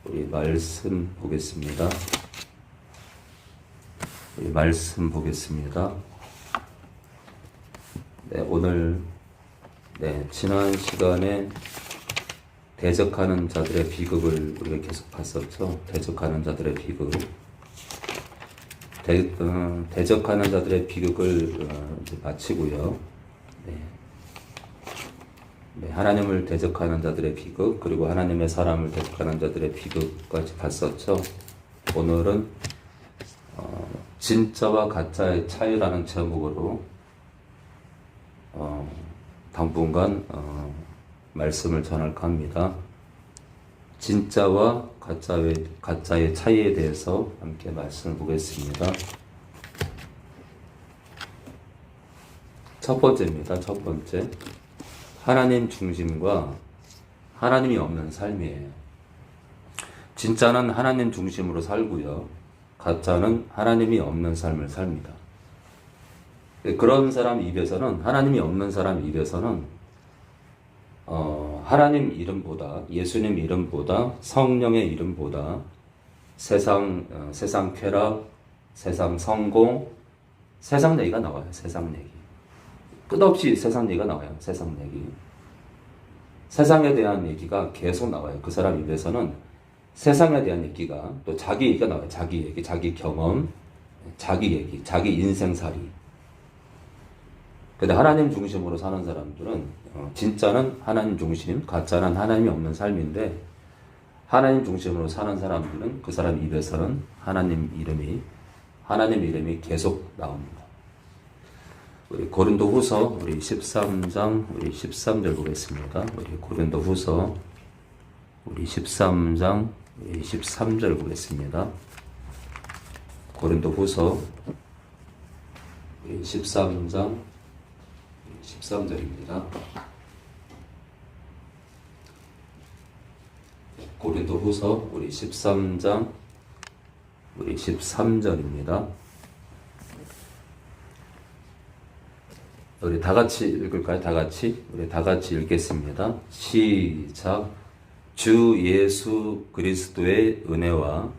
우리 말씀 보겠습니다. 말씀 보겠습니다. 네, 오늘 지난 시간에 대적하는 자들의 비극을 우리가 계속 봤었죠. 대적하는 자들의 비극. 대적하는 자들의 비극을 이제 마치고요. 하나님을 대적하는 자들의 비극, 그리고 하나님의 사람을 대적하는 자들의 비극까지 봤었죠. 오늘은 진짜와 가짜의 차이라는 제목으로 당분간 말씀을 전할까 합니다. 진짜와 가짜의 차이에 대해서 함께 말씀을 보겠습니다. 첫 번째입니다. 첫 번째. 하나님 중심과 하나님이 없는 삶이에요. 진짜는 하나님 중심으로 살고요. 가짜는 하나님이 없는 삶을 삽니다. 그런 사람 입에서는, 하나님이 없는 사람 입에서는 하나님 이름보다, 예수님 이름보다, 성령의 이름보다 세상 쾌락, 세상 성공, 세상 얘기가 나와요. 세상 얘기. 끝없이 세상 얘기가 나와요. 세상 얘기. 세상에 대한 얘기가 계속 나와요. 그 사람 입에서는 세상에 대한 얘기가, 또 자기 얘기가 나와요. 자기 얘기, 자기 경험, 자기 얘기, 자기 인생살이. 근데 하나님 중심으로 사는 사람들은 진짜는 하나님 중심, 가짜는 하나님이 없는 삶인데, 하나님 중심으로 사는 사람들은 그 사람 입에서는 하나님 이름이 계속 나옵니다. 우리 고린도후서 우리 13장 우리 13절 보겠습니다. 우리 고린도후서 우리 13장 우리 13절 보겠습니다. 고린도후서 우리 13장 13절입니다. 고린도후서 우리 13장 우리 13절입니다. 우리 다 같이 읽을까요? 우리 다 같이 읽겠습니다. 시작. 주 예수 그리스도의 은혜와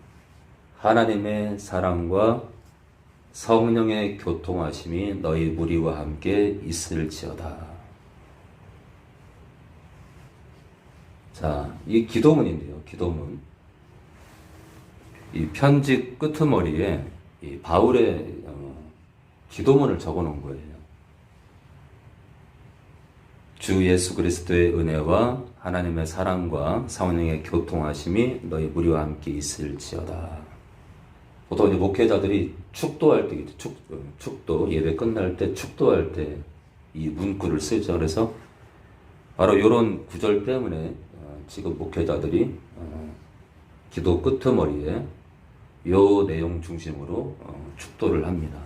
하나님의 사랑과 성령의 교통하심이 너희 무리와 함께 있을지어다. 자, 이 기도문인데요. 기도문. 이 편지 끄트머리에 이 바울의 기도문을 적어 놓은 거예요. 주 예수 그리스도의 은혜와 하나님의 사랑과 성령의 교통하심이 너희 무리와 함께 있을지어다. 보통 이제 목회자들이 축도할 때, 축도, 예배 끝날 때, 축도할 때 이 문구를 쓰죠. 그래서 바로 이런 구절 때문에 지금 목회자들이 기도 끄트머리에 요 내용 중심으로 축도를 합니다.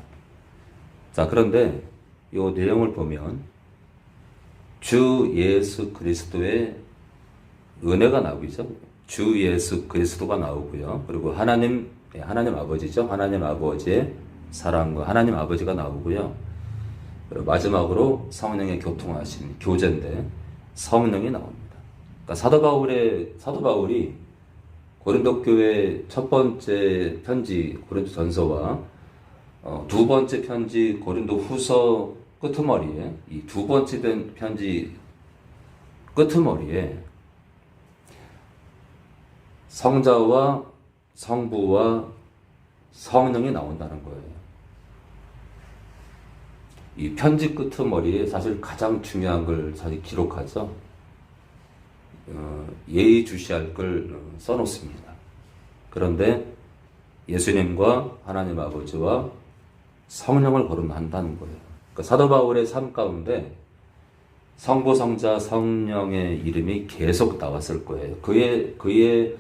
자, 그런데 요 내용을 보면 주 예수 그리스도의 은혜가 나오죠. 주 예수 그리스도가 나오고요. 그리고 하나님 아버지죠. 하나님 아버지의 사랑과 하나님 아버지가 나오고요. 그리고 마지막으로 성령의 교통하심, 교제인데 성령이 나옵니다. 그러니까 사도 바울이 고린도 교회 첫 번째 편지 고린도 전서와 두 번째 편지 고린도 후서 끄트머리에, 이 두 번째 편지 끄트머리에 성자와 성부와 성령이 나온다는 거예요. 이 편지 끄트머리에 사실 가장 중요한 걸 사실 기록하죠. 예의주시할 걸 써놓습니다. 그런데 예수님과 하나님 아버지와 성령을 거론한다는 거예요. 그러니까 사도 바울의 삶 가운데 성부, 성자, 성령의 이름이 계속 나왔을 거예요. 그의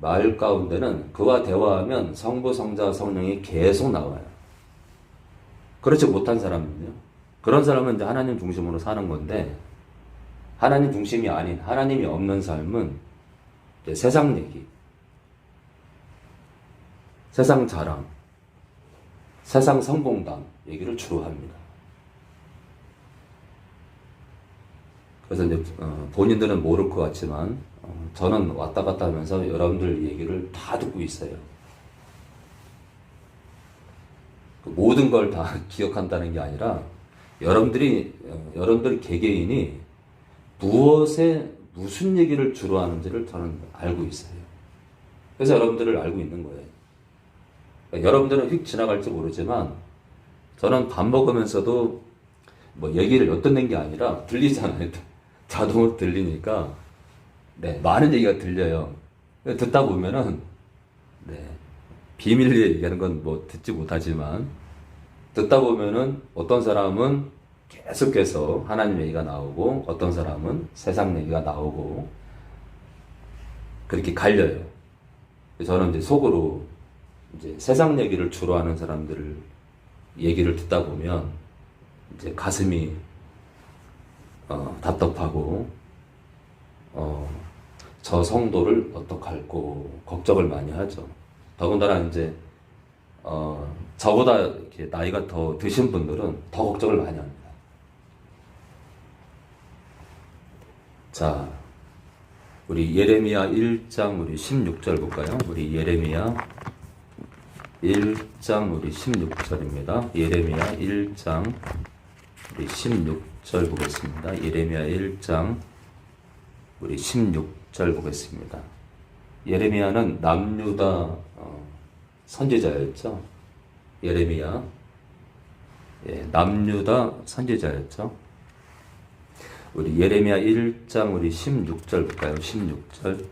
말 가운데는 그와 대화하면 성부, 성자, 성령이 계속 나와요. 그렇지 못한 사람은요. 그런 사람은 이제 하나님 중심으로 사는 건데, 하나님 중심이 아닌 하나님이 없는 삶은 이제 세상 얘기, 세상 자랑, 세상 성공담 얘기를 주로 합니다. 그래서 이제 본인들은 모를 것 같지만 저는 왔다 갔다 하면서 여러분들 얘기를 다 듣고 있어요. 그 모든 걸 다 기억한다는 게 아니라 여러분들 개개인이 무슨 얘기를 주로 하는지를 저는 알고 있어요. 그래서 여러분들을 알고 있는 거예요. 그러니까 여러분들은 휙 지나갈지 모르지만 저는 밥 먹으면서도 뭐 얘기를 엿듣는 게 아니라 들리잖아요. 자동으로 들리니까 네, 많은 얘기가 들려요. 듣다 보면은 네, 비밀리에 얘기하는 건 뭐 듣지 못하지만 듣다 보면은 어떤 사람은 계속해서 하나님 얘기가 나오고 어떤 사람은 세상 얘기가 나오고 그렇게 갈려요. 저는 이제 속으로 이제 세상 얘기를 주로 하는 사람들을 얘기를 듣다 보면 이제 가슴이 답답하고 저 성도를 어떡할꼬 걱정을 많이 하죠. 더군다나 이제 저보다 이렇게 나이가 더 드신 분들은 더 걱정을 많이 합니다. 자, 우리 예레미야 1장 우리 16절 볼까요? 우리 예레미야 1장 우리 16절입니다. 예레미야 1장 우리 16절 보겠습니다. 예레미야 1장 우리 16절 보겠습니다. 예레미야는 남유다 선지자였죠. 예레미야 남유다 선지자였죠. 우리 예레미야 1장 우리 16절 볼까요? 16절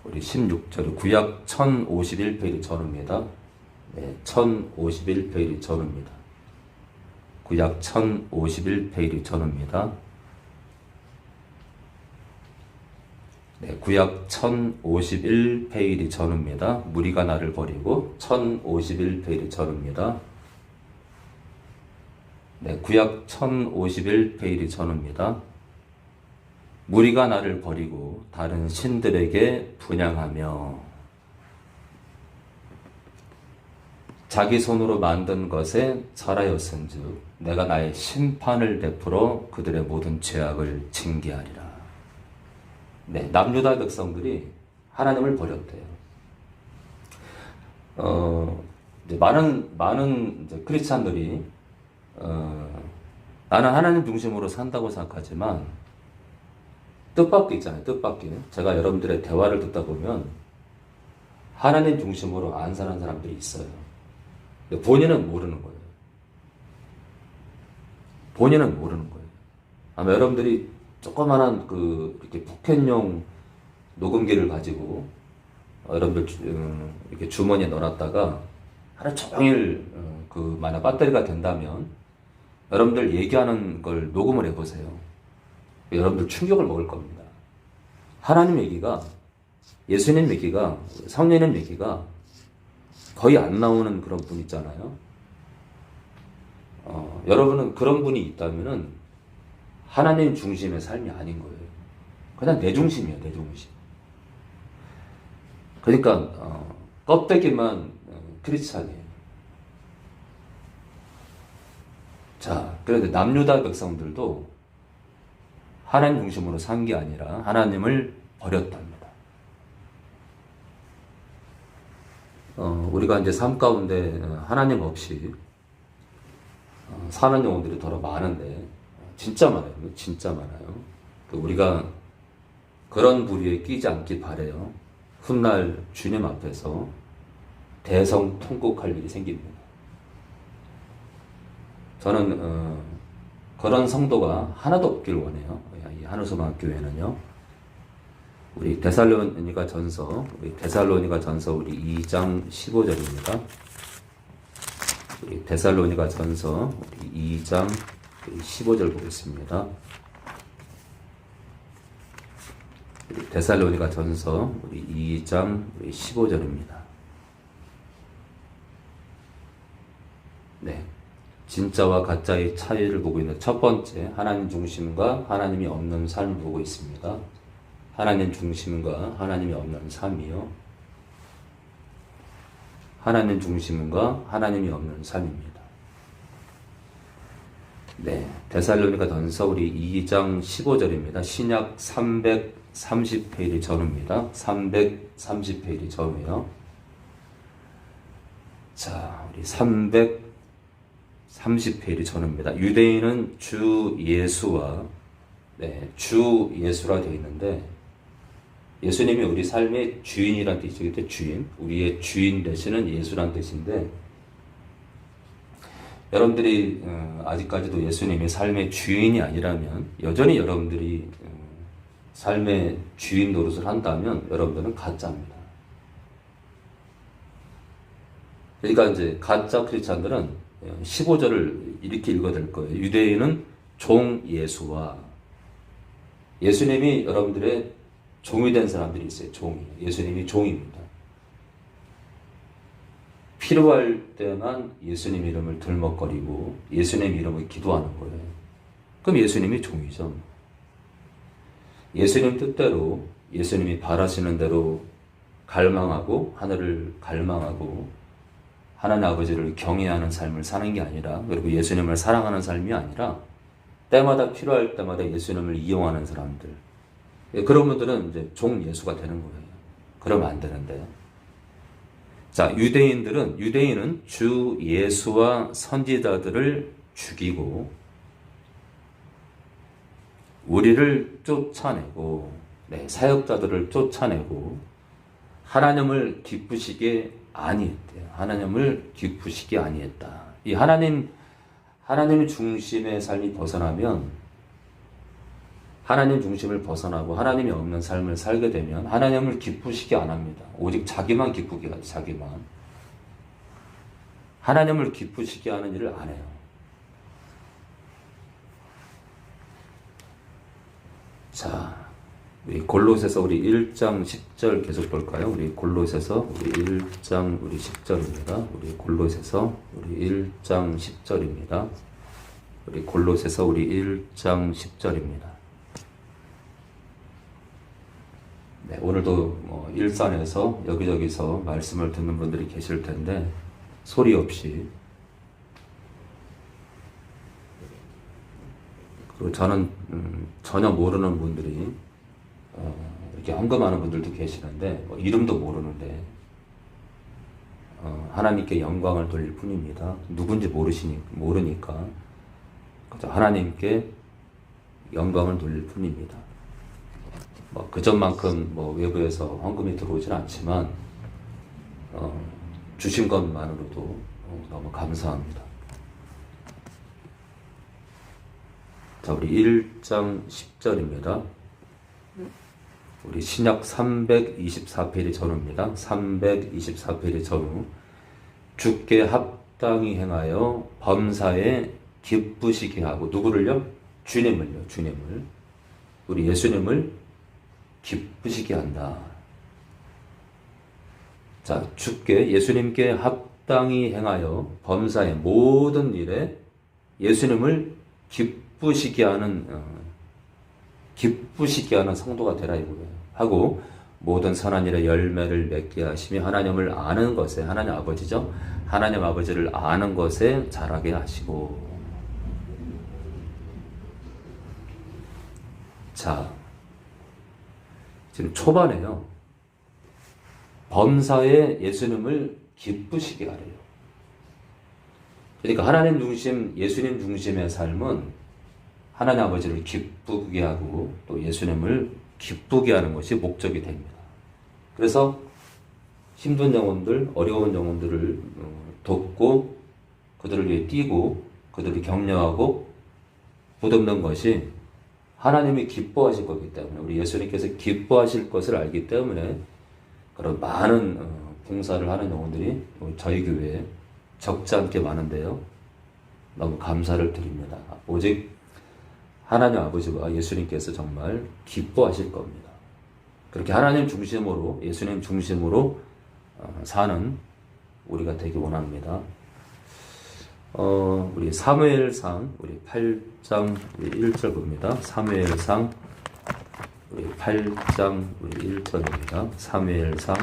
우리 16절 구약 1051페이지 전후입니다. 네, 1051페이지 전후입니다. 구약 1051페이지 전후입니다. 네, 구약 1051페이지 전후입니다. 무리가 나를 버리고 1051페이지 전후입니다. 네, 구약 1051페이지 전후입니다. 무리가 나를 버리고 다른 신들에게 분향하며 자기 손으로 만든 것에 절하였은즉 내가 나의 심판을 베풀어 그들의 모든 죄악을 징계하리라. 네, 남유다 백성들이 하나님을 버렸대요. 이제 많은 이제 크리스찬들이 나는 하나님 중심으로 산다고 생각하지만 뜻밖의 있잖아요. 뜻밖의. 제가 여러분들의 대화를 듣다 보면 하나님 중심으로 안 사는 사람들이 있어요. 본인은 모르는 거예요. 본인은 모르는 거예요. 아마 여러분들이 조그만한 이렇게 포켓용 녹음기를 가지고 여러분들 이렇게 주머니에 넣어놨다가 하루 종일 만약 배터리가 된다면 여러분들 얘기하는 걸 녹음을 해보세요. 여러분들 충격을 먹을 겁니다. 하나님 얘기가, 예수님 얘기가, 성령님 얘기가 거의 안 나오는 그런 분 있잖아요. 여러분은 그런 분이 있다면은 하나님 중심의 삶이 아닌 거예요. 그냥 내 중심이에요, 내 중심. 그러니까 껍데기만 크리스찬이에요. 자, 그런데 남유다 백성들도 하나님 중심으로 산 게 아니라 하나님을 버렸답니다. 우리가 이제 삶 가운데 하나님 없이 사는 영혼들이 더러 많은데 진짜 많아요. 진짜 많아요. 우리가 그런 부류에 끼지 않길 바래요. 훗날 주님 앞에서 대성통곡할 일이 생깁니다. 저는 그런 성도가 하나도 없길 원해요. 이 한우소망교회는요. 우리 데살로니가 전서 우리 2장 15절입니다. 우리 데살로니가 전서 우리 2장 15절 보겠습니다. 우리 데살로니가 전서 우리 2장 15절입니다. 네. 진짜와 가짜의 차이를 보고 있는 첫 번째, 하나님 중심과 하나님이 없는 삶을 보고 있습니다. 하나님 중심과 하나님이 없는 삶이요. 하나님 중심과 하나님이 없는 삶입니다. 네, 데살로니가전서 우리 2장 15절입니다. 신약 330페이지 전후입니다. 330페이지 전후예요. 자, 우리 330페이지 전후입니다. 유대인은 주 예수와 주 예수라 되어 있는데 예수님이 우리 삶의 주인이란 뜻이겠죠. 주인, 우리의 주인 되시는 예수란 뜻인데 여러분들이 아직까지도 예수님이 삶의 주인이 아니라면 여전히 여러분들이 삶의 주인 노릇을 한다면 여러분들은 가짜입니다. 그러니까 이제 가짜 크리스찬들은 15절을 이렇게 읽어야 될 거예요. 유대인은 종 예수와 예수님이 여러분들의 종이 된 사람들이 있어요. 종이. 예수님이 종입니다. 필요할 때만 예수님 이름을 들먹거리고 예수님 이름을 기도하는 거예요. 그럼 예수님이 종이죠. 예수님 뜻대로 예수님이 바라시는 대로 갈망하고 하늘을 갈망하고 하나님 아버지를 경외하는 삶을 사는 게 아니라 그리고 예수님을 사랑하는 삶이 아니라 때마다 필요할 때마다 예수님을 이용하는 사람들 그런 분들은 이제 종 예수가 되는 거예요. 그러면 안 되는데요. 자, 유대인은 주 예수와 선지자들을 죽이고 우리를 쫓아내고 사역자들을 쫓아내고 하나님을 기쁘시게 아니했대요. 하나님을 기쁘시게 아니했다. 이 하나님 중심의 삶이 벗어나면 하나님 중심을 벗어나고 하나님이 없는 삶을 살게 되면 하나님을 기쁘시게 안 합니다. 오직 자기만 기쁘게 하죠. 자기만. 하나님을 기쁘시게 하는 일을 안 해요. 자, 우리 골로새서 우리 1장 10절 계속 볼까요? 우리 골로새서 우리 1장 우리 10절입니다. 우리 골로새서 우리 1장 10절입니다. 우리 골로새서 우리 1장 10절입니다. 네, 오늘도 일산에서 여기저기서 말씀을 듣는 분들이 계실 텐데 소리 없이 그리고 저는 전혀 모르는 분들이 이렇게 헌금하는 분들도 계시는데 이름도 모르는데 하나님께 영광을 돌릴 뿐입니다. 누군지 모르니까 하나님께 영광을 돌릴 뿐입니다. 그전만큼 외부에서 헌금이 들어오진 않지만 주신 것만으로도 너무 감사합니다. 자, 우리 1장 10절입니다. 우리 신약 324페이지 전후입니다. 324페이지 전후. 주께 합당히 행하여 범사에 기쁘시게 하고 누구를요? 주님을요. 주님을. 우리 예수님을 기쁘시게 한다. 자, 주께 예수님께 합당히 행하여 범사의 모든 일에 예수님을 기쁘시게 하는 성도가 되라 이거예요. 하고 모든 선한 일에 열매를 맺게 하시며 하나님을 아는 것에 하나님 아버지죠. 하나님 아버지를 아는 것에 자라게 하시고. 자, 지금 초반에요. 범사에 예수님을 기쁘시게 하래요. 그러니까 하나님 중심, 예수님 중심의 삶은 하나님 아버지를 기쁘게 하고 또 예수님을 기쁘게 하는 것이 목적이 됩니다. 그래서 힘든 영혼들, 어려운 영혼들을 돕고 그들을 위해 뛰고 그들을 격려하고 붙듭는 것이 하나님이 기뻐하실 거기 때문에 우리 예수님께서 기뻐하실 것을 알기 때문에 그런 많은 봉사를 하는 영혼들이 저희 교회에 적지 않게 많은데요. 너무 감사를 드립니다. 오직 하나님 아버지와 예수님께서 정말 기뻐하실 겁니다. 그렇게 하나님 중심으로 예수님 중심으로 사는 우리가 되기 원합니다. 우리 사무엘상 우리 8장 우리 1절 봅니다. 사무엘상 우리 8장 우리 1절입니다. 사무엘상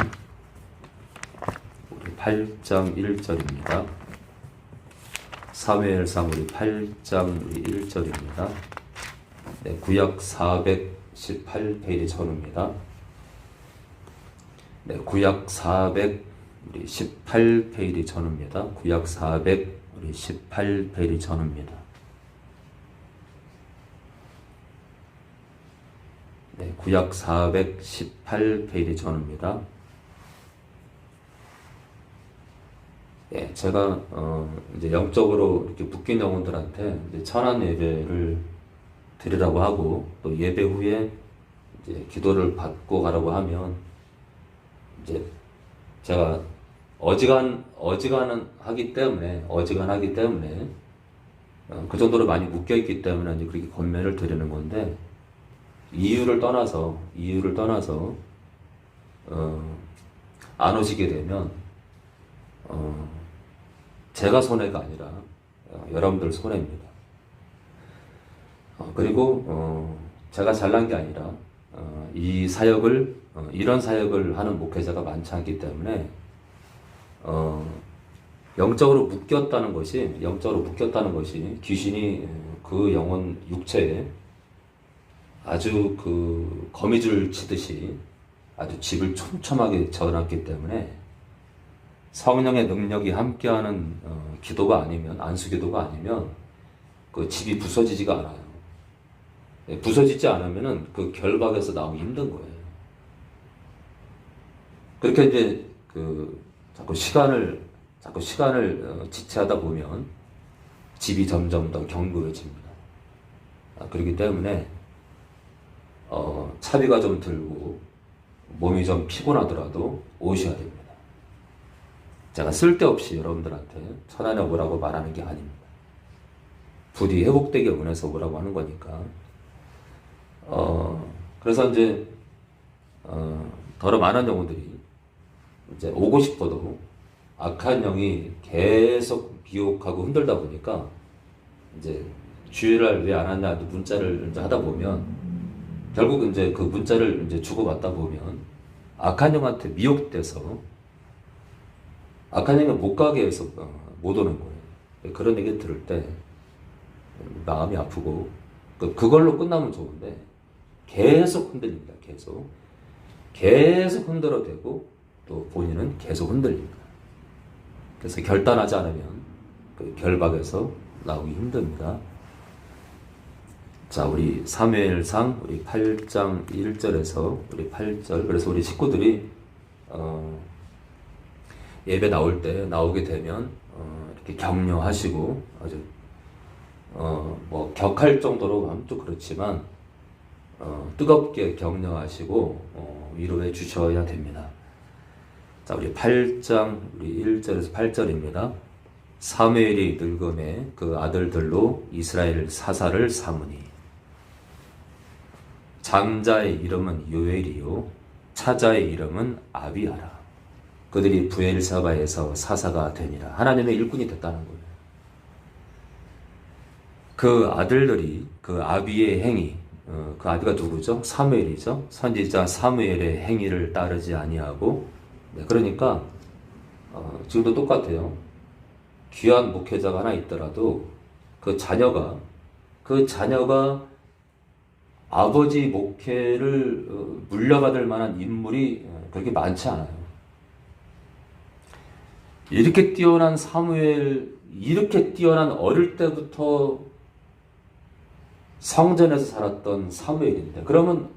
우리 8장 1절입니다. 사무엘상 우리 8장 우리 1절입니다. 네, 구약 418페이지 전후입니다. 네, 구약 418페이지 전후입니다. 구약 418페이지 전후입니다. 네, 구약 418페이지 전후입니다. 예, 제가 이제 영적으로 이렇게 묶인 영혼들한테 이제 천안 예배를 드리라고 하고 또 예배 후에 이제 기도를 받고 가라고 하면 이제 제가 어지간하기 때문에 그 정도로 많이 묶여 있기 때문에 이제 그렇게 권면을 드리는 건데 이유를 떠나서 안 오시게 되면 제가 손해가 아니라 여러분들 손해입니다. 그리고 제가 잘난 게 아니라 이 사역을 이런 사역을 하는 목회자가 많지 않기 때문에 영적으로 묶였다는 것이 귀신이 그 영혼 육체에 아주 그 거미줄 치듯이 아주 집을 촘촘하게 지어놨기 때문에 성령의 능력이 함께하는 기도가 아니면 안수기도가 아니면 그 집이 부서지지가 않아요. 부서지지 않으면은 그 결박에서 나오기 힘든 거예요. 그렇게 이제 자꾸 시간을 지체하다 보면 집이 점점 더 견고해집니다. 그렇기 때문에 차비가 좀 들고 몸이 좀 피곤하더라도 오셔야 됩니다. 제가 쓸데없이 여러분들한테 천안에 오라고 말하는 게 아닙니다. 부디 회복되게 원해서 오라고 하는 거니까. 그래서 이제 더러 많은 영혼들이 이제 오고 싶어도 악한 영이 계속 미혹하고 흔들다 보니까 이제 주일날 왜 안 왔냐 문자를 이제 하다 보면 결국 이제 그 문자를 이제 주고받다 보면 악한 영한테 미혹돼서 악한 영이 못 가게 해서 못 오는 거예요. 그런 얘기 들을 때 마음이 아프고 그걸로 끝나면 좋은데 계속 흔들립니다. 계속 흔들어대고 또 본인은 계속 흔들립니다. 그래서 결단하지 않으면 그 결박에서 나오기 힘듭니다. 자, 우리 사무엘상 우리 8장 1절에서 우리 8절. 그래서 우리 식구들이 예배 나오게 되면 이렇게 격려하시고 아주 뭐 격할 정도로 하면 또 그렇지만 뜨겁게 격려하시고 위로해 주셔야 됩니다. 자, 우리 8장 우리 1절에서 8절입니다. 사무엘이 늙음에 그 아들들로 이스라엘 사사를 삼으니 장자의 이름은 요엘이요 차자의 이름은 아비아라. 그들이 브엘사바에서 사사가 되니라. 하나님의 일꾼이 됐다는 거예요. 그 아들들이 그 아비의 행위, 그 아비가 누구죠? 사무엘이죠. 선지자 사무엘의 행위를 따르지 아니하고, 네, 그러니까 지금도 똑같아요. 귀한 목회자가 하나 있더라도 그 자녀가 아버지 목회를 물려받을 만한 인물이 그렇게 많지 않아요. 이렇게 뛰어난 사무엘, 이렇게 뛰어난 어릴 때부터 성전에서 살았던 사무엘인데, 그러면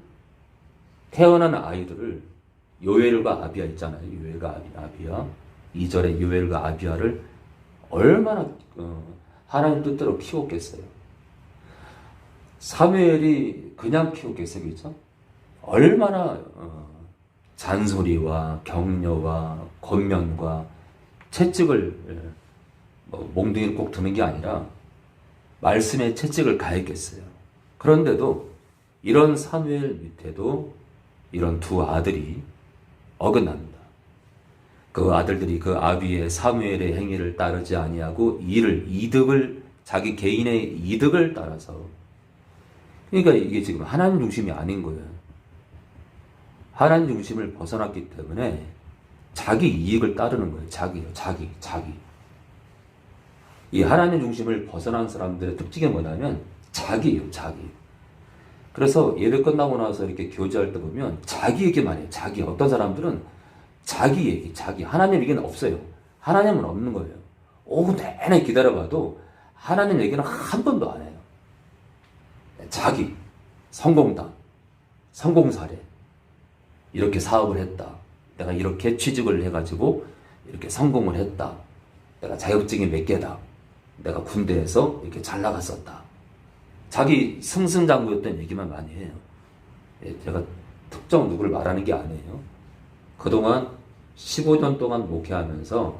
태어난 아이들을 요엘과 아비야 있잖아요. 요엘과 아비야. 2절에 요엘과 아비야를 얼마나 하나님 뜻대로 키웠겠어요. 사무엘이 그냥 키웠겠어요. 그렇죠? 얼마나 잔소리와 격려와 권면과 채찍을 몽둥이를 꼭 드는 게 아니라 말씀에 채찍을 가했겠어요. 그런데도 이런 사무엘 밑에도 이런 두 아들이 어긋납니다. 그 아들들이 그 아비의 사무엘의 행위를 따르지 아니하고 자기 개인의 이득을 따라서, 그러니까 이게 지금 하나님 중심이 아닌 거예요. 하나님 중심을 벗어났기 때문에 자기 이익을 따르는 거예요. 자기. 이 하나님 중심을 벗어난 사람들의 특징이 뭐냐면 자기예요, 자기. 그래서 예배 끝나고 나서 이렇게 교제할 때 보면 자기 얘기만 해요. 자기. 어떤 사람들은 자기 얘기, 자기. 하나님 얘기는 없어요. 하나님은 없는 거예요. 오후 내내 기다려봐도 하나님 얘기는 한 번도 안 해요. 자기, 성공담, 성공 사례. 이렇게 사업을 했다. 내가 이렇게 취직을 해가지고 이렇게 성공을 했다. 내가 자격증이 몇 개다. 내가 군대에서 이렇게 잘 나갔었다. 자기 승승장구였던 얘기만 많이 해요. 제가 특정 누구를 말하는 게 아니에요. 그동안 15년 동안 목회하면서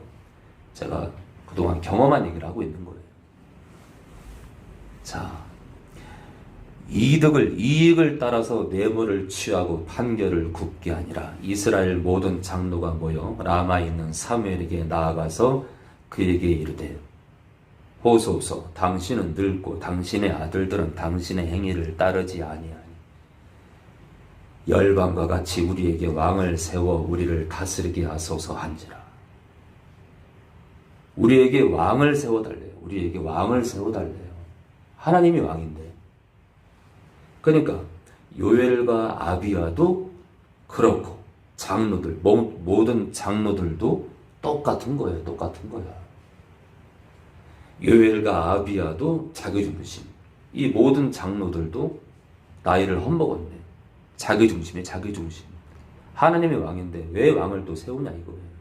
제가 그동안 경험한 얘기를 하고 있는 거예요. 자, 이익을 따라서 뇌물을 취하고 판결을 굽게 아니라 이스라엘 모든 장로가 모여 라마에 있는 사무엘에게 나아가서 그에게 이르되 보소서 당신은 늙고 당신의 아들들은 당신의 행위를 따르지 아니하니 열방과 같이 우리에게 왕을 세워 우리를 다스리게 하소서 한지라. 우리에게 왕을 세워달래요. 우리에게 왕을 세워달래요. 하나님이 왕인데. 그러니까 요엘과 아비야도 그렇고 장로들, 모든 장로들도 똑같은 거예요. 똑같은 거야. 요엘과 아비야도 자기중심. 이 모든 장로들도 나이를 헛먹었네. 자기중심에 자기중심. 하나님이 왕인데 왜 왕을 또 세우냐 이거예요.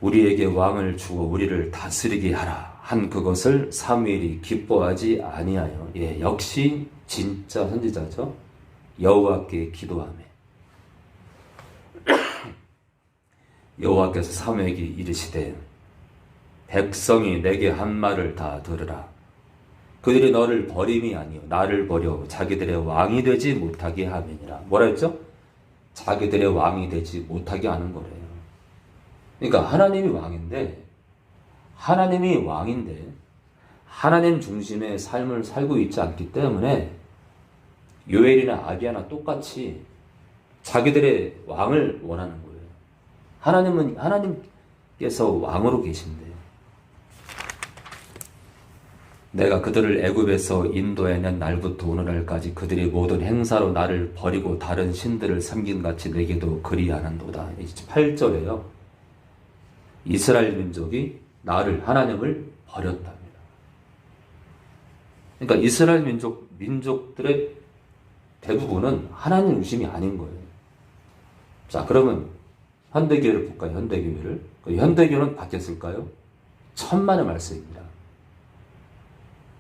우리에게 왕을 주어 우리를 다스리게 하라 한 그것을 사무엘이 기뻐하지 아니하여. 예, 역시 진짜 선지자죠. 여호와께 기도하며 여호와께서 사무엘에게 이르시되 백성이 내게 한 말을 다 들으라. 그들이 너를 버림이 아니요 나를 버려 자기들의 왕이 되지 못하게 하느니라. 뭐라 했죠? 자기들의 왕이 되지 못하게 하는 거래요. 그러니까 하나님이 왕인데 하나님 중심의 삶을 살고 있지 않기 때문에 요엘이나 아비야나 똑같이 자기들의 왕을 원하는 거예요. 하나님께서 왕으로 계신데 내가 그들을 애굽에서 인도해낸 날부터 오늘날까지 그들이 모든 행사로 나를 버리고 다른 신들을 섬긴 같이 내게도 그리하는도다. 8절에요. 이스라엘 민족이 하나님을 버렸답니다. 그러니까 이스라엘 민족들의 대부분은 하나님 중심이 아닌 거예요. 자, 그러면 현대교회를 볼까요? 현대교회를. 현대교회는 바뀌었을까요? 천만의 말씀입니다.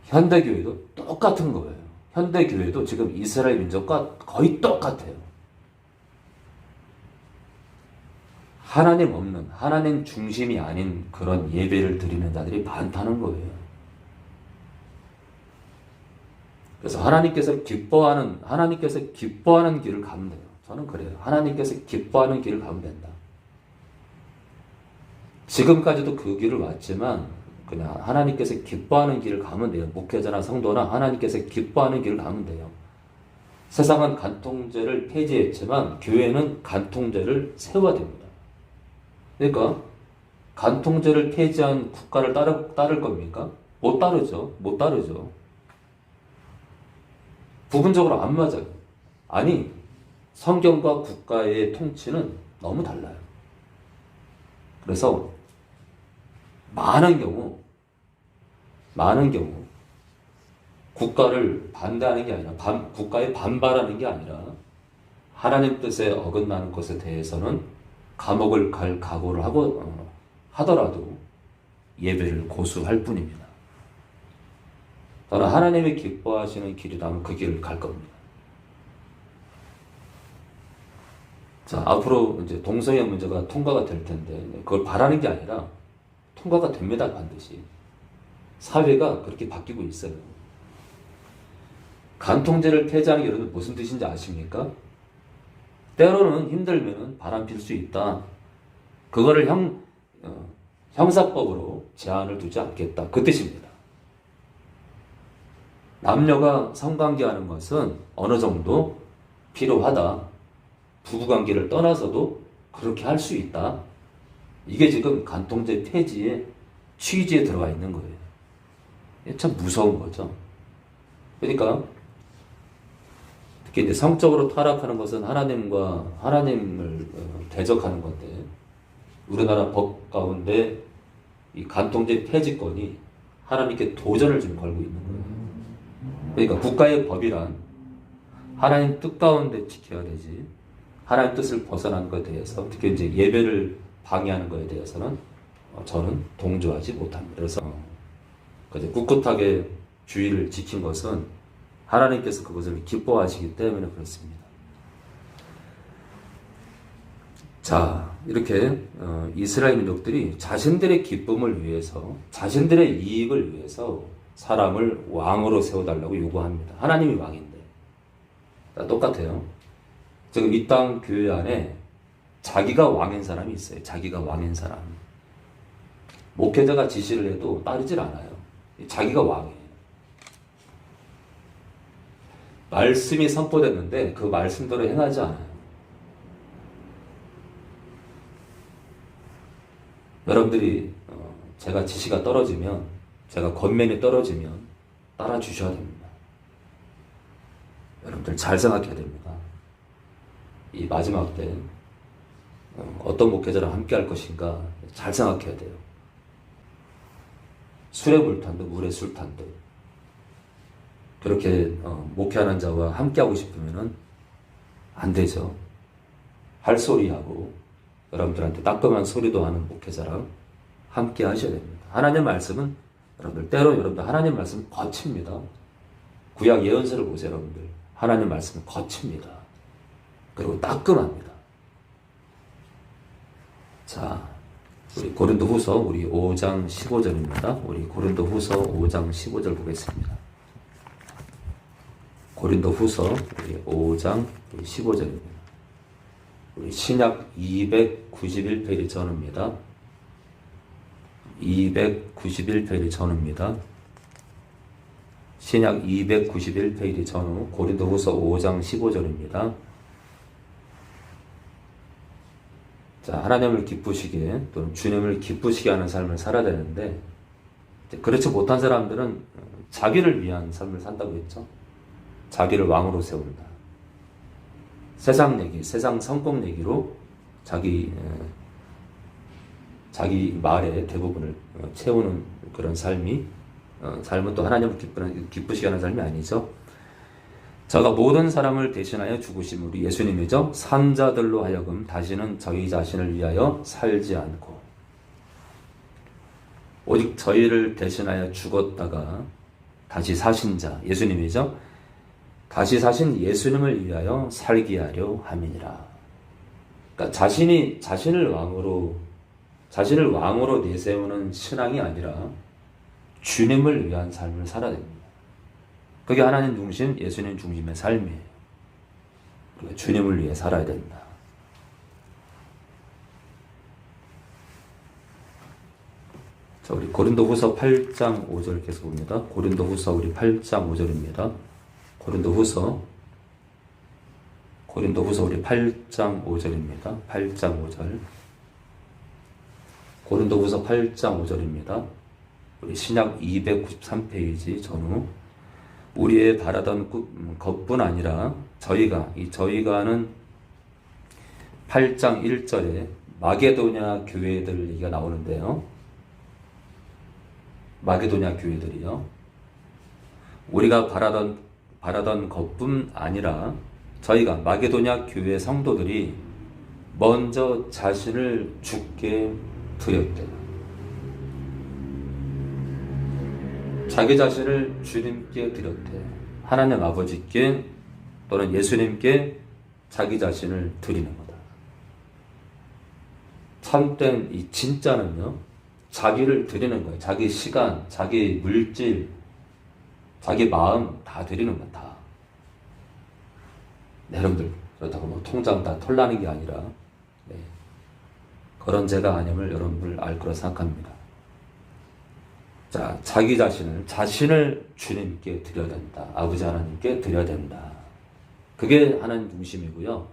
현대교회도 똑같은 거예요. 현대교회도 지금 이스라엘 민족과 거의 똑같아요. 하나님 없는, 하나님 중심이 아닌 그런 예배를 드리는 자들이 많다는 거예요. 그래서 하나님께서 기뻐하는 길을 가면 돼요. 저는 그래요. 하나님께서 기뻐하는 길을 가면 된다. 지금까지도 그 길을 왔지만 그냥 하나님께서 기뻐하는 길을 가면 돼요. 목회자나 성도나 하나님께서 기뻐하는 길을 가면 돼요. 세상은 간통죄를 폐지했지만 교회는 간통죄를 세워야 됩니다. 그러니까 간통죄를 폐지한 국가를 따를 겁니까? 못 따르죠. 부분적으로 안 맞아요. 아니, 성경과 국가의 통치는 너무 달라요. 그래서 많은 경우 국가를 반대하는 게 아니라 국가에 반발하는 게 아니라 하나님 뜻에 어긋나는 것에 대해서는 감옥을 갈 각오를 하더라도 예배를 고수할 뿐입니다. 저는 하나님이 기뻐하시는 길이라면 그 길을 갈 겁니다. 자, 앞으로 이제 동성애 문제가 통과가 될 텐데 그걸 바라는 게 아니라 통과가 됩니다. 반드시. 사회가 그렇게 바뀌고 있어요. 간통죄를 폐지하는 게 여러분 무슨 뜻인지 아십니까? 때로는 힘들면 바람필 수 있다. 그거를 형사법으로 제한을 두지 않겠다. 그 뜻입니다. 남녀가 성관계하는 것은 어느 정도 필요하다. 부부관계를 떠나서도 그렇게 할 수 있다. 이게 지금 간통죄 폐지의 취지에 들어가 있는 거예요. 이게 참 무서운 거죠. 그러니까 특히 이제 성적으로 타락하는 것은 하나님을 대적하는 건데, 우리나라 법 가운데 이 간통죄 폐지권이 하나님께 도전을 지금 걸고 있는 거예요. 그러니까 국가의 법이란 하나님 뜻 가운데 지켜야 되지, 하나님 뜻을 벗어난 것에 대해서, 특히 이제 예배를 방해하는 것에 대해서는 저는 동조하지 못합니다. 그래서 꿋꿋하게 주의를 지킨 것은 하나님께서 그것을 기뻐하시기 때문에 그렇습니다. 자, 이렇게 이스라엘 민족들이 자신들의 기쁨을 위해서, 자신들의 이익을 위해서 사람을 왕으로 세워달라고 요구합니다. 하나님이 왕인데. 똑같아요. 지금 이 땅 교회 안에 자기가 왕인 사람이 있어요. 자기가 왕인 사람. 목회자가 지시를 해도 따르질 않아요. 자기가 왕이에요. 말씀이 선포됐는데 그 말씀대로 행하지 않아요. 여러분들이 제가 지시가 떨어지면, 제가 권면이 떨어지면 따라 주셔야 됩니다. 여러분들 잘 생각해야 됩니다. 이 마지막 때 어떤 목회자랑 함께 할 것인가 잘 생각해야 돼요. 술에 불탄 듯 물에 술탄 듯 그렇게 목회하는 자와 함께 하고 싶으면은 안 되죠. 할 소리하고 여러분들한테 따끔한 소리도 하는 목회자랑 함께 하셔야 됩니다. 하나님 말씀은 여러분들, 때로 여러분들 하나님 말씀은 거칩니다. 구약 예언서를 보세요. 여러분들 하나님 말씀은 거칩니다. 그리고 따끔합니다. 자, 우리 고린도후서 우리 5장 15절입니다. 우리 고린도후서 5장 15절 보겠습니다. 고린도후서 우리 5장 15절입니다. 우리 신약 291페이지 전후입니다. 291페이지 전후입니다. 신약 291페이지 전후 고린도후서 5장 15절입니다. 자, 하나님을 기쁘시게 또는 주님을 기쁘시게 하는 삶을 살아야 되는데, 그렇지 못한 사람들은 자기를 위한 삶을 산다고 했죠. 자기를 왕으로 세운다. 세상 얘기, 세상 성공 얘기로 자기 말의 대부분을 채우는 그런 삶은 또 하나님을 기쁘시게 하는 삶이 아니죠. 저가 모든 사람을 대신하여 죽으신 우리 예수님이죠. 산자들로 하여금 다시는 저희 자신을 위하여 살지 않고, 오직 저희를 대신하여 죽었다가 다시 사신 자 예수님이죠. 다시 사신 예수님을 위하여 살게 하려 함이니라. 그러니까 자신을 왕으로 내세우는 신앙이 아니라 주님을 위한 삶을 살아야 됩니다. 그게 하나님 중심, 예수님 중심의 삶이에요. 우리가 주님을 위해 살아야 된다. 자, 우리 고린도후서 8장 5절 계속 봅니다. 고린도후서 우리 8장 5절입니다. 고린도후서 우리 8장 5절입니다. 8장 5절. 고린도후서 8장 5절입니다. 우리 신약 293페이지 전후. 우리의 바라던 것뿐 아니라 저희가는 8장 1절에 마게도냐 교회들 얘기가 나오는데요. 마게도냐 교회들이요. 우리가 바라던 것뿐 아니라 저희가 마게도냐 교회 성도들이 먼저 자신을 주께 드렸대요. 자기 자신을 주님께 드렸대. 하나님 아버지께 또는 예수님께 자기 자신을 드리는 거다. 참된 이 진짜는요, 자기를 드리는 거예요. 자기 시간, 자기 물질, 자기 마음 다 드리는 거다. 네, 여러분들 그렇다고 뭐 통장 다 털나는 게 아니라 그런 죄가 아님을 여러분들 알 거라 생각합니다. 자, 자기 자신을 주님께 드려야 된다. 아버지 하나님께 드려야 된다. 그게 하나님 중심이고요.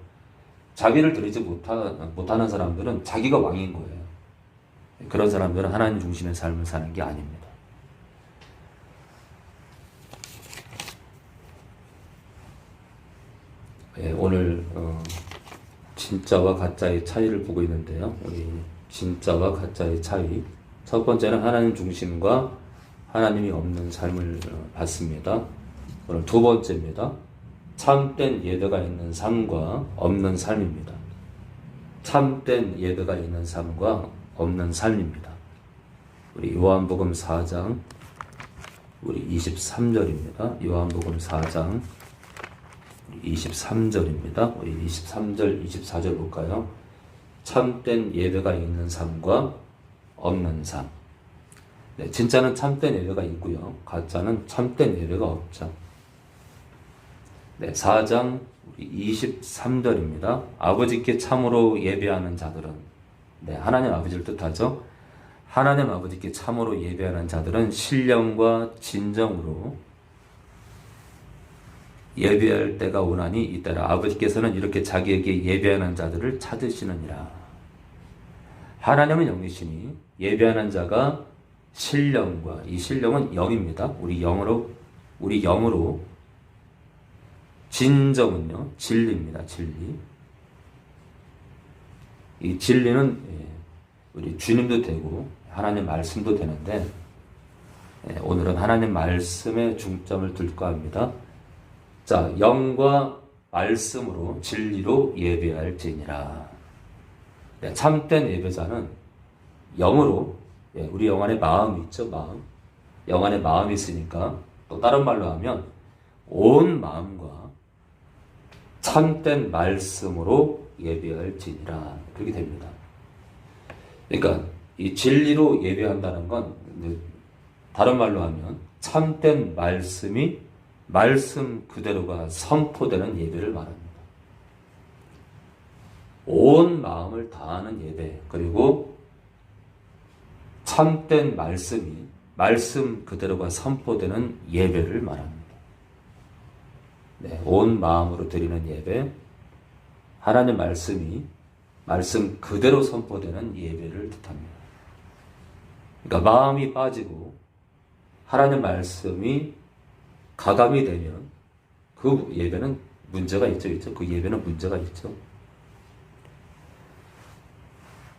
자기를 드리지 못하는 사람들은 자기가 왕인 거예요. 그런 사람들은 하나님 중심의 삶을 사는 게 아닙니다. 오늘 진짜와 가짜의 차이를 보고 있는데요. 우리 진짜와 가짜의 차이. 첫 번째는 하나님 중심과 하나님이 없는 삶을 봤습니다. 오늘 두 번째입니다. 참된 예배가 있는 삶과 없는 삶입니다. 참된 예배가 있는 삶과 없는 삶입니다. 우리 요한복음 4장 우리 23절입니다. 요한복음 4장 23절입니다. 우리 23절, 24절 볼까요? 참된 예배가 있는 삶과 없는 삶. 네, 진짜는 참된 예배가 있고요. 가짜는 참된 예배가 없죠. 네, 4장 23절입니다. 아버지께 참으로 예배하는 자들은, 네, 하나님 아버지를 뜻하죠. 하나님 아버지께 참으로 예배하는 자들은 신령과 진정으로 예배할 때가 오나니 이따라 아버지께서는 이렇게 자기에게 예배하는 자들을 찾으시느니라. 하나님은 영이시니 예배하는 자가 신령과, 이 신령은 영입니다. 우리 영으로 진정은요 진리입니다. 진리. 이 진리는 우리 주님도 되고 하나님 말씀도 되는데 오늘은 하나님 말씀에 중점을 둘까 합니다. 자, 영과 말씀으로 진리로 예배할지니라. 네, 참된 예배자는 영으로, 우리 영 안에 마음이 있죠. 마음. 영 안에 마음이 있으니까 또 다른 말로 하면 온 마음과 참된 말씀으로 예배할지니라. 그렇게 됩니다. 그러니까 이 진리로 예배한다는 건 다른 말로 하면 참된 말씀이 말씀 그대로가 선포되는 예배를 말합니다. 온 마음을 다하는 예배, 그리고 참된 말씀이 말씀 그대로가 선포되는 예배를 말합니다. 네, 온 마음으로 드리는 예배, 하나님 말씀이 말씀 그대로 선포되는 예배를 뜻합니다. 그러니까 마음이 빠지고 하나님 말씀이 가감이 되면 그 예배는 문제가 있죠. 그 예배는 문제가 있죠.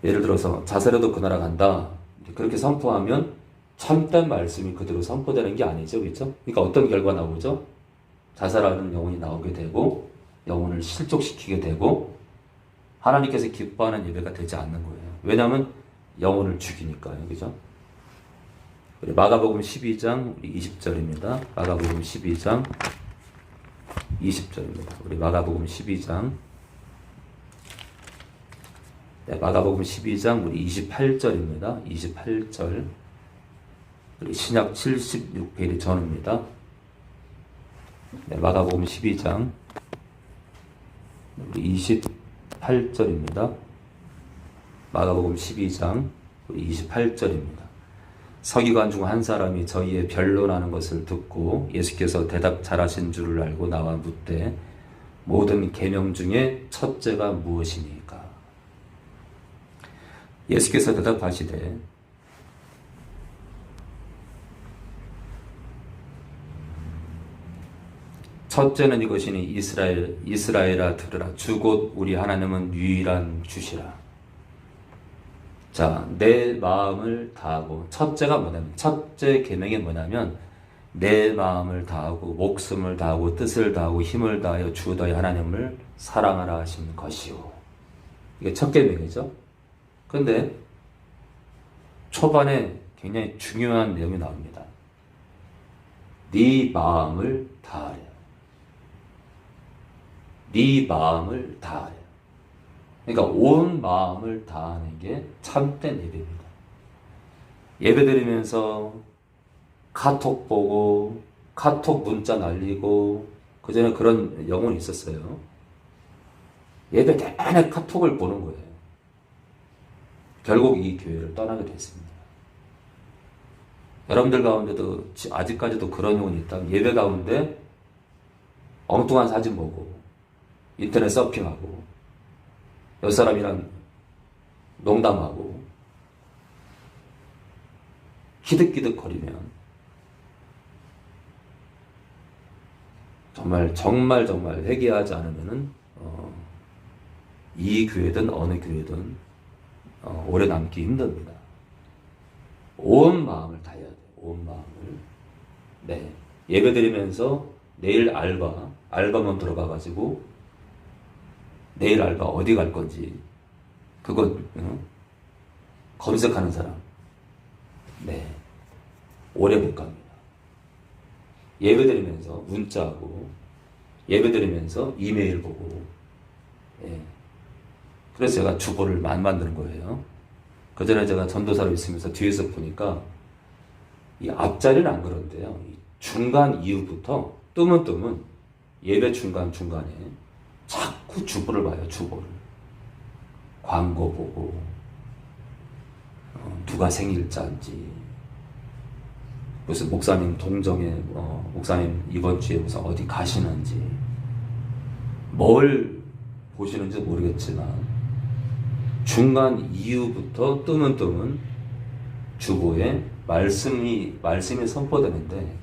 예를 들어서 자살해도 그 나라 간다. 그렇게 선포하면 참된 말씀이 그대로 선포되는 게 아니죠. 그렇죠? 그러니까 어떤 결과 나오죠? 자살하는 영혼이 나오게 되고 영혼을 실족시키게 되고 하나님께서 기뻐하는 예배가 되지 않는 거예요. 왜냐하면 영혼을 죽이니까요. 그죠? 우리 마가복음 12장 20절입니다. 마가복음 12장 20절입니다. 우리 마가복음 12장 마가복음 12장 우리 28절입니다. 28절. 우리 신약 76페이지 전입니다. 마가복음 12장 우리 28절입니다. 마가복음 12장 우리 28절입니다. 서기관 중 한 사람이 저희의 변론하는 것을 듣고 예수께서 대답 잘하신 줄을 알고 나와 묻되 모든 계명 중에 첫째가 무엇이니까? 예수께서 대답하시되 첫째는 이것이니 이스라엘아 들으라. 주 곧 우리 하나님은 유일한 주시라. 자, 내 마음을 다하고, 첫째가 뭐냐면, 첫째 계명이 뭐냐면 내 마음을 다하고 목숨을 다하고 뜻을 다하고 힘을 다하여 주 너희 하나님을 사랑하라 하신 것이요. 이게 첫 계명이죠. 근데 초반에 굉장히 중요한 내용이 나옵니다. 네 마음을 다하래. 네 마음을 다하래. 그러니까 온 마음을 다하는 게 참된 예배입니다. 예배 드리면서 카톡 보고 카톡 문자 날리고, 그전에 그런 영혼이 있었어요. 예배 내내 카톡을 보는 거예요. 결국 이 교회를 떠나게 됐습니다. 여러분들 가운데도 아직까지도 그런 영혼이 있다면 예배 가운데 엉뚱한 사진 보고 인터넷 서핑하고 옆 사람이랑 농담하고 키득키득거리면 정말 회개하지 않으면은 이 교회든 어느 교회든 오래 남기 힘듭니다. 온 마음을 다해야 돼요. 온 마음을. 네. 예배 드리면서 내일 알바만 들어가가지고 내일 알바 어디 갈 건지 그것 검색하는 사람. 네. 오래 못 갑니다. 예배 드리면서 문자하고 예배 드리면서 이메일 보고 예. 그래서 제가 주보를 안 만드는 거예요. 그전에 제가 전도사로 있으면서 뒤에서 보니까 이 앞자리는 안 그런데요. 이 중간 이후부터 뜨문뜨문 예배 중간에 자꾸 주보를 봐요. 주보를. 광고 보고 누가 생일자인지 무슨 목사님 동정에 목사님 이번 주에 무슨 어디 가시는지 뭘 보시는지 모르겠지만 중간 이후부터 뜨문뜨문 주보에 말씀이 선포되는데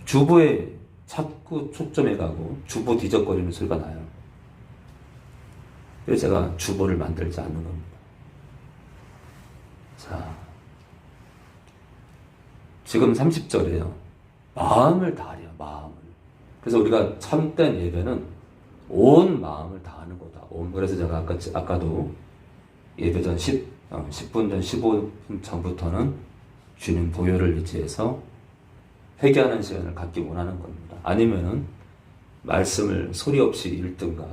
주보에 자꾸 초점해 가고 주보 뒤적거리는 소리가 나요. 그래서 제가 주보를 만들지 않는 겁니다. 자, 지금 30절이에요. 마음을 다하려, 마음을. 그래서 우리가 참된 예배는 온 마음을 다하는 거다. 그래서 제가 아까도 예배 전 10분 전, 15분 전부터는 주님 보혈을 의지해서 회개하는 시간을 갖기 원하는 겁니다. 아니면은 말씀을 소리 없이 읽든가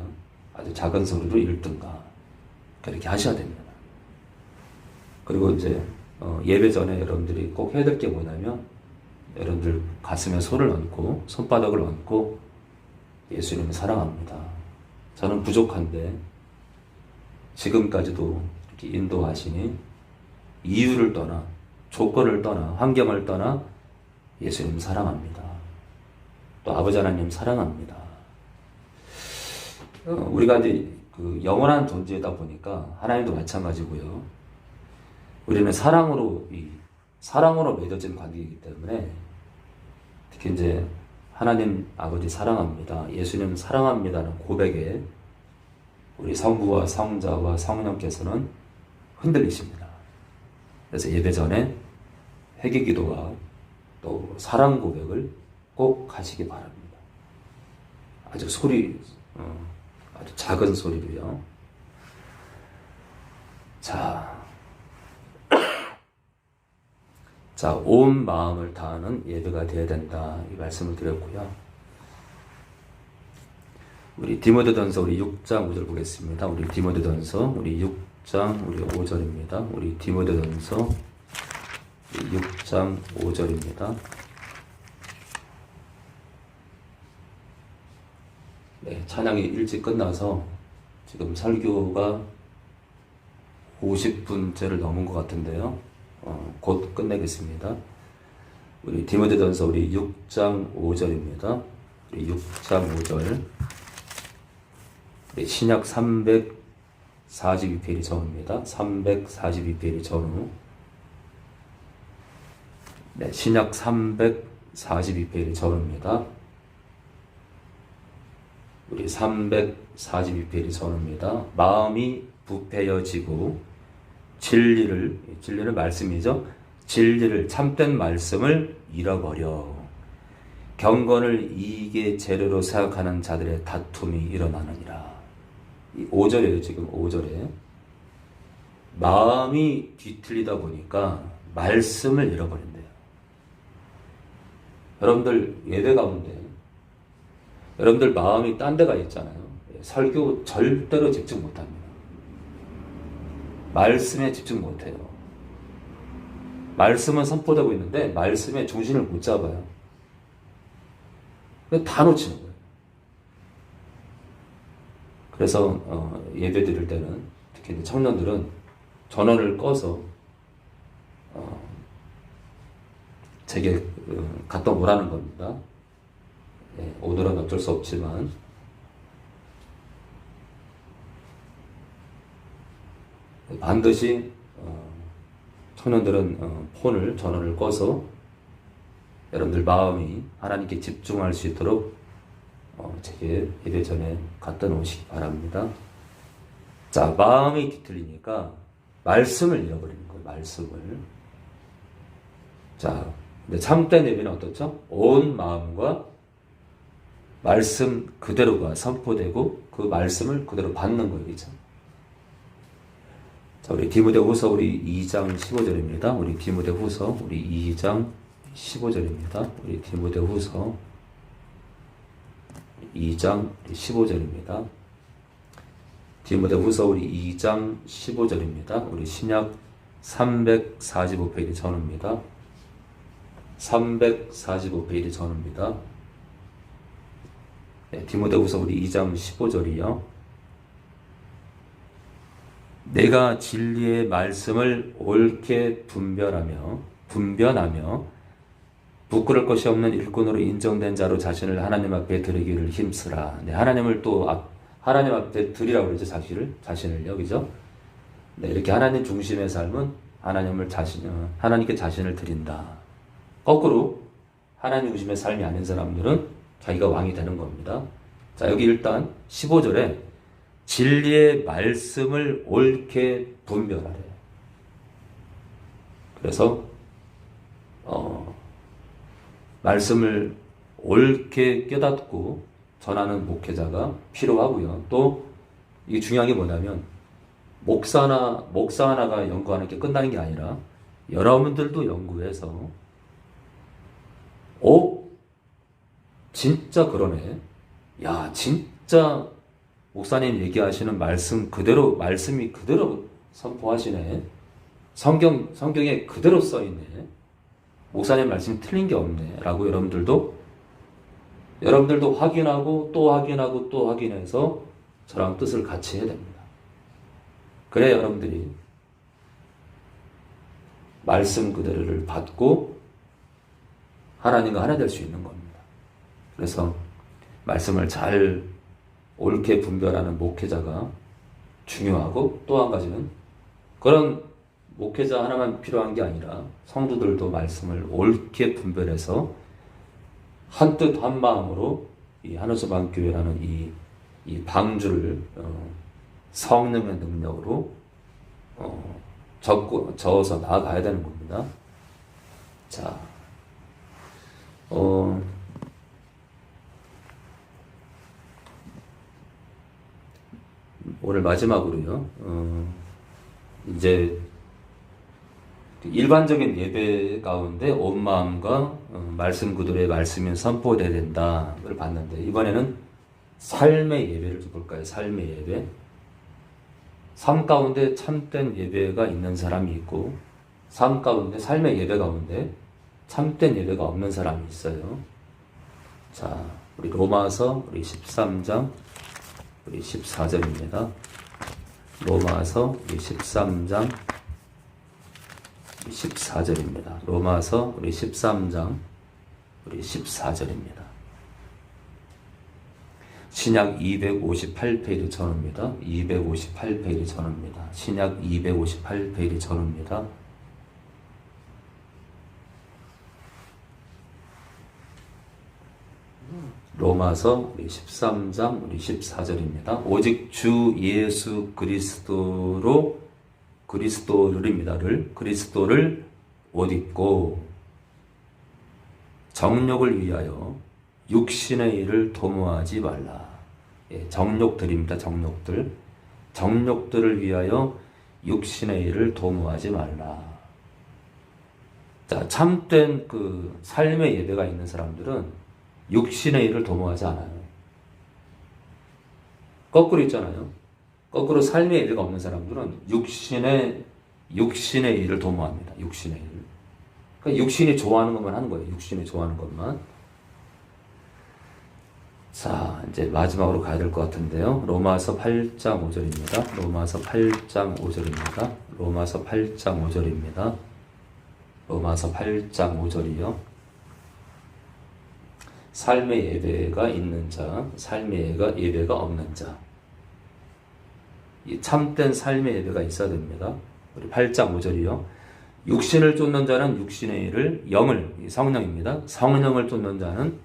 아주 작은 소리로 읽든가 그렇게 하셔야 됩니다. 그리고 이제 예배 전에 여러분들이 꼭 해야 될 게 뭐냐면 여러분들 가슴에 손을 얹고 손바닥을 얹고 예수님을 사랑합니다. 저는 부족한데 지금까지도 이렇게 인도하시니 이유를 떠나 조건을 떠나 환경을 떠나 예수님 사랑합니다. 또 아버지 하나님 사랑합니다. 우리가 이제 그 영원한 존재다 보니까 하나님도 마찬가지고요. 우리는 사랑으로 맺어진 관계이기 때문에 특히 이제 하나님 아버지 사랑합니다. 예수님 사랑합니다는 고백에 우리 성부와 성자와 성령께서는 흔들리십니다. 그래서 예배 전에 회개 기도와 또 사랑 고백을 꼭 하시기 바랍니다. 아주 아주 작은 소리로요. 자, 온 마음을 다하는 예배가 되어야 된다. 이 말씀을 드렸고요. 우리 디모데전서 우리 6장 5절 보겠습니다. 우리 디모데전서 우리 6장 우리 5절입니다. 우리 디모데전서 6장 5절입니다. 네, 찬양이 일찍 끝나서 지금 설교가 50분째를 넘은 것 같은데요. 곧 끝내겠습니다. 우리 디모데전서 우리 6장 5절입니다. 우리 6장 5절. 우리 신약 342페이지 전후입니다. 342페이지 전후. 네, 신약 342페이지 전후입니다. 우리 342페이지 전후입니다. 마음이 부패여지고 진리를 말씀이죠. 진리를 참된 말씀을 잃어버려 경건을 이익의 재료로 생각하는 자들의 다툼이 일어나느니라. 이 5절이에요. 지금 5절에 마음이 뒤틀리다 보니까 말씀을 잃어버린대요. 여러분들 예배 가운데 여러분들 마음이 딴 데가 있잖아요. 설교 절대로 집중 못합니다. 말씀에 집중 못해요. 말씀은 선포되고 있는데 말씀에 중심을 못 잡아요. 다 놓치는 거예요. 그래서 예배 드릴 때는 특히 청년들은 전원을 꺼서 제게 갔다 오라는 겁니다. 네, 오늘은 어쩔 수 없지만 반드시 청년들은 전원을 꺼서 여러분들 마음이 하나님께 집중할 수 있도록 제게 예배 전에 갖다 놓으시기 바랍니다. 자, 마음이 뒤틀리니까 말씀을 잃어버리는 거예요. 말씀을. 자, 근데 참된 예배는 어떻죠? 온 마음과 말씀 그대로가 선포되고 그 말씀을 그대로 받는 거예요. 그렇죠? 자, 우리 디모데후서 우리 2장 15절입니다. 우리 디모데후서 우리 2장 15절입니다. 우리 디모데후서 2장 15절입니다. 디모데후서 우리 2장 15절입니다. 우리 신약 345페이지 전후입니다. 345페이지 전후입니다. 네, 디모데후서 우리 2장 15절이요. 내가 진리의 말씀을 옳게 분별하며 부끄러울 것이 없는 일꾼으로 인정된 자로 자신을 하나님 앞에 드리기를 힘쓰라. 네, 하나님 앞에 드리라고 그러죠. 자신을요. 그죠? 네, 이렇게 하나님 중심의 삶은 하나님께 자신을 드린다. 거꾸로 하나님 중심의 삶이 아닌 사람들은 자기가 왕이 되는 겁니다. 자, 여기 일단 15절에 진리의 말씀을 옳게 분별하래. 그래서 말씀을 옳게 깨닫고 전하는 목회자가 필요하고요. 또 이게 중요한 게 뭐냐면 목사 하나가 연구하는 게 끝나는 게 아니라 여러분들도 연구해서 진짜 그러네. 야, 진짜 목사님 얘기하시는 말씀이 그대로 선포하시네. 성경에 그대로 써있네. 목사님 말씀이 틀린 게 없네. 라고 여러분들도 확인하고 또 확인하고 또 확인해서 저랑 뜻을 같이 해야 됩니다. 그래야 여러분들이 말씀 그대로를 받고 하나님과 하나 될 수 있는 겁니다. 그래서 말씀을 잘 옳게 분별하는 목회자가 중요하고 또 한 가지는 그런 목회자 하나만 필요한 게 아니라 성도들도 말씀을 옳게 분별해서 한뜻 한마음으로 이 한우서방교회라는 이 방주를 성령의 능력으로 저어서 나아가야 되는 겁니다. 자, 오늘 마지막으로요. 이제 일반적인 예배 가운데 온 마음과 말씀 그대로의 말씀이 선포되어야 된다를 봤는데 이번에는 삶의 예배를 좀 볼까요? 삶의 예배. 삶 가운데 참된 예배가 있는 사람이 있고 삶의 예배 가운데 참된 예배가 없는 사람이 있어요. 자, 우리 로마서 우리 13장 우리 14절입니다. 로마서 우리 13장 14절입니다. 로마서 우리 13장 우리 14절입니다. 신약 258페이지 전후입니다. 258페이지 전후입니다. 신약 258페이지 전후입니다. 로마서 우리 13장 우리 14절입니다. 오직 주 예수 그리스도를 옷 입고 정욕을 위하여 육신의 일을 도모하지 말라. 예, 정욕들입니다. 정욕들을 위하여 육신의 일을 도모하지 말라. 자, 참된 그 삶의 예배가 있는 사람들은 육신의 일을 도모하지 않아요. 거꾸로 있잖아요. 거꾸로 삶의 예배가 없는 사람들은 육신의 일을 도모합니다. 육신의 일. 그러니까 육신이 좋아하는 것만 하는 거예요. 육신이 좋아하는 것만. 자, 이제 마지막으로 가야 될 것 같은데요. 로마서 8장 5절입니다. 로마서 8장 5절입니다. 로마서 8장 5절입니다. 로마서 8장 5절이요. 삶의 예배가 있는 자, 삶의 예배가 없는 자. 이 참된 삶의 예배가 있어야 됩니다. 우리 8장 5절이요. 육신을 쫓는 자는 육신의 일을, 성령입니다. 성령을 쫓는 자는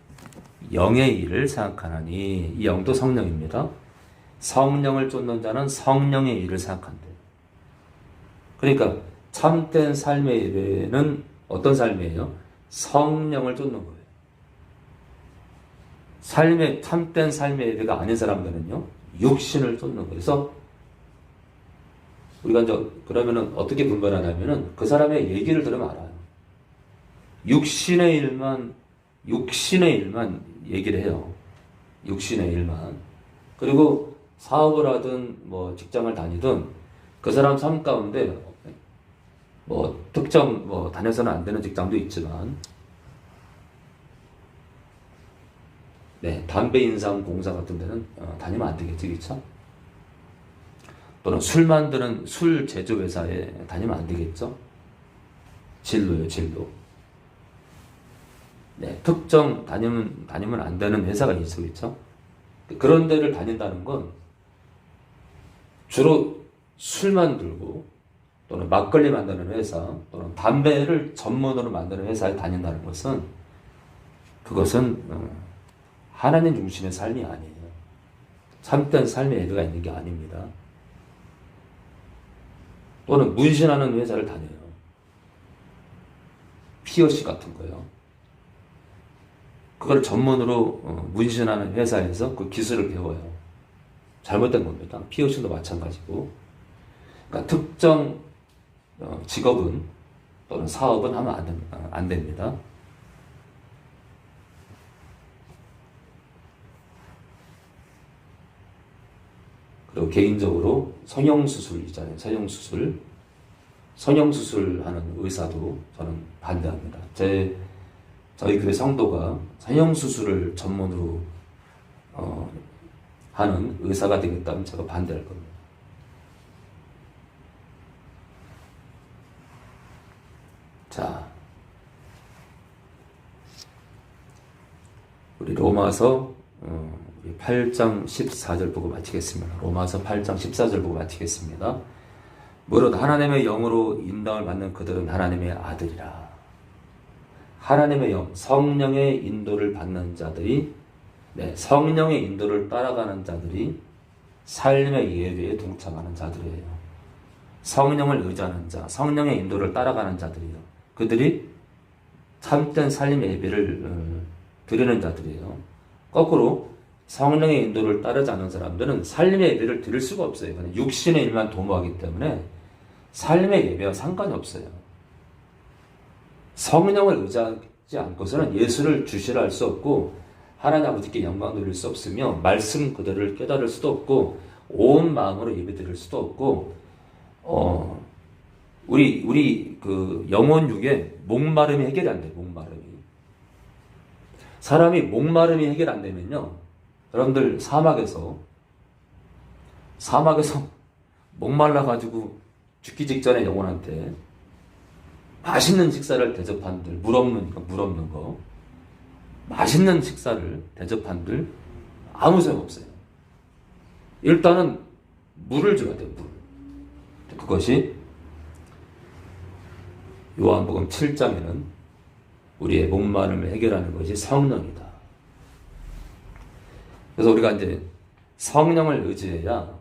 영의 일을 생각하나니, 이 영도 성령입니다. 성령을 쫓는 자는 성령의 일을 생각한대. 그러니까 참된 삶의 예배는 어떤 삶이에요? 성령을 쫓는 거예요. 참된 삶의 예배가 아닌 사람들은요, 육신을 쫓는 거예요. 그래서 우리가 이제 그러면은 어떻게 분별하냐면은 그 사람의 얘기를 들으면 알아요. 육신의 일만 얘기를 해요. 육신의 일만. 그리고 사업을 하든 뭐 직장을 다니든 그 사람 삶 가운데 뭐 특정 뭐 다녀서는 안 되는 직장도 있지만, 네, 담배 인상 공사 같은 데는 다니면 안 되겠지, 그렇죠? 또는 술 만드는 술 제조 회사에 다니면 안 되겠죠? 진로요, 진로. 네, 특정 다니면 안 되는 회사가 있어, 그렇죠? 그런 데를 다닌다는 건 주로 술 만들고 또는 막걸리 만드는 회사 또는 담배를 전문으로 만드는 회사에 다닌다는 것은, 그것은 하나님 중심의 삶이 아니에요. 참된 삶의 예배가 있는 게 아닙니다. 또는 문신하는 회사를 다녀요. 피어시 같은 거요. 그걸 전문으로 문신하는 회사에서 그 기술을 배워요. 잘못된 겁니다. 피어싱도 마찬가지고. 그러니까 특정 직업은 또는 사업은 하면 안 됩니다. 그리고 개인적으로 성형수술 있잖아요. 성형수술하는 의사도 저는 반대합니다. 저희 교회 성도가 성형수술을 전문으로 하는 의사가 되겠다면 제가 반대할 겁니다. 자, 우리 로마서 8장 14절 보고 마치겠습니다. 로마서 8장 14절 보고 마치겠습니다. 무릇 하나님의 영으로 인도를 받는 그들은 하나님의 아들이라. 하나님의 영, 성령의 인도를 받는 자들이, 성령의 인도를 따라가는 자들이 삶의 예배에 동참하는 자들이에요. 성령을 의지하는 자, 성령의 인도를 따라가는 자들이에요. 그들이 참된 삶의 예배를 드리는 자들이에요. 거꾸로 성령의 인도를 따르지 않는 사람들은 삶의 예배를 드릴 수가 없어요. 육신의 일만 도모하기 때문에 삶의 예배와 상관이 없어요. 성령을 의지하지 않고서는 예수를 주시라 할 수 없고 하나님 아버지께 영광 돌릴 수 없으며 말씀 그대로를 깨달을 수도 없고 온 마음으로 예배 드릴 수도 없고 우리 그 영혼 육에 목마름이 해결이 안 돼요. 목마름이. 사람이 목마름이 해결 안 되면요, 여러분들 사막에서 목말라가지고 죽기 직전에 영혼한테 맛있는 식사를 대접한들, 물 없는 거, 맛있는 식사를 대접한들 아무 소용 없어요. 일단은 물을 줘야 돼요, 물. 그것이 요한복음 7장에는 우리의 목마름을 해결하는 것이 성령이다. 그래서 우리가 이제 성령을 의지해야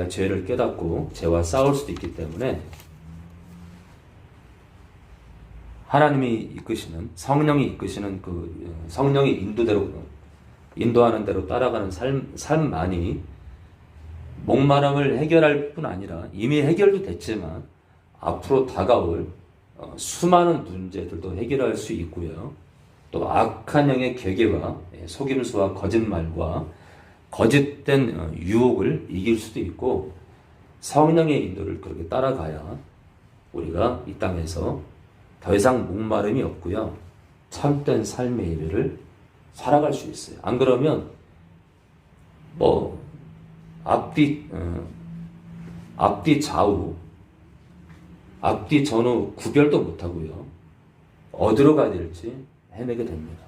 죄를 깨닫고 죄와 싸울 수도 있기 때문에 하나님이 이끄시는, 성령이 이끄시는 그 성령이 인도하는 대로 따라가는 삶만이 목마름을 해결할 뿐 아니라 이미 해결도 됐지만 앞으로 다가올 수많은 문제들도 해결할 수 있고요. 또 악한 영의 계계와 속임수와 거짓말과 거짓된 유혹을 이길 수도 있고, 성령의 인도를 그렇게 따라가야 우리가 이 땅에서 더 이상 목마름이 없고요, 참된 삶의 예배를 살아갈 수 있어요. 안 그러면 앞뒤 좌우, 앞뒤 전후 구별도 못하고요, 어디로 가야 될지 헤매게 됩니다.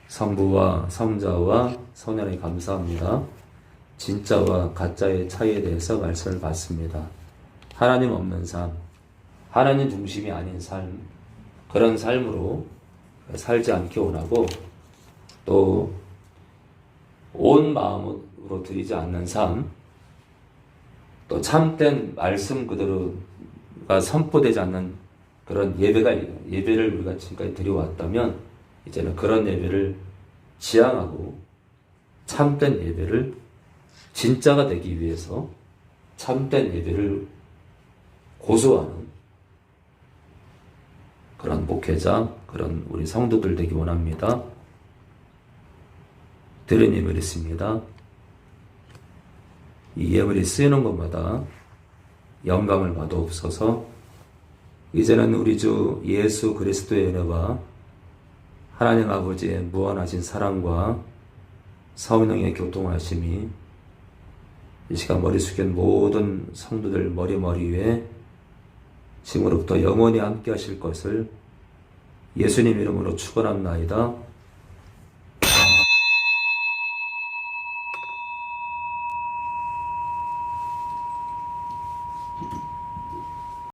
성부와 성자와 성령에 감사합니다. 진짜와 가짜의 차이에 대해서 말씀을 받습니다. 하나님 없는 삶, 하나님 중심이 아닌 삶, 그런 삶으로 살지 않기 원하고, 또 온 마음으로 드리지 않는 삶, 또 참된 말씀 그대로가 선포되지 않는 그런 예배를 우리가 지금까지 드려왔다면, 이제는 그런 예배를 지향하고 참된 예배를 진짜가 되기 위해서 참된 예배를 고수하는 그런 목회자, 그런 우리 성도들 되기 원합니다. 드린 예배를 했습니다. 이 예물이 쓰이는 것마다 영광을 받아옵소서. 이제는 우리 주 예수 그리스도의 은혜와 하나님 아버지의 무한하신 사랑과 성령의 교통하심이 이 시간 머리 숙인 모든 성도들 머리 위에 지금으로부터 영원히 함께 하실 것을 예수님 이름으로 축원합나이다.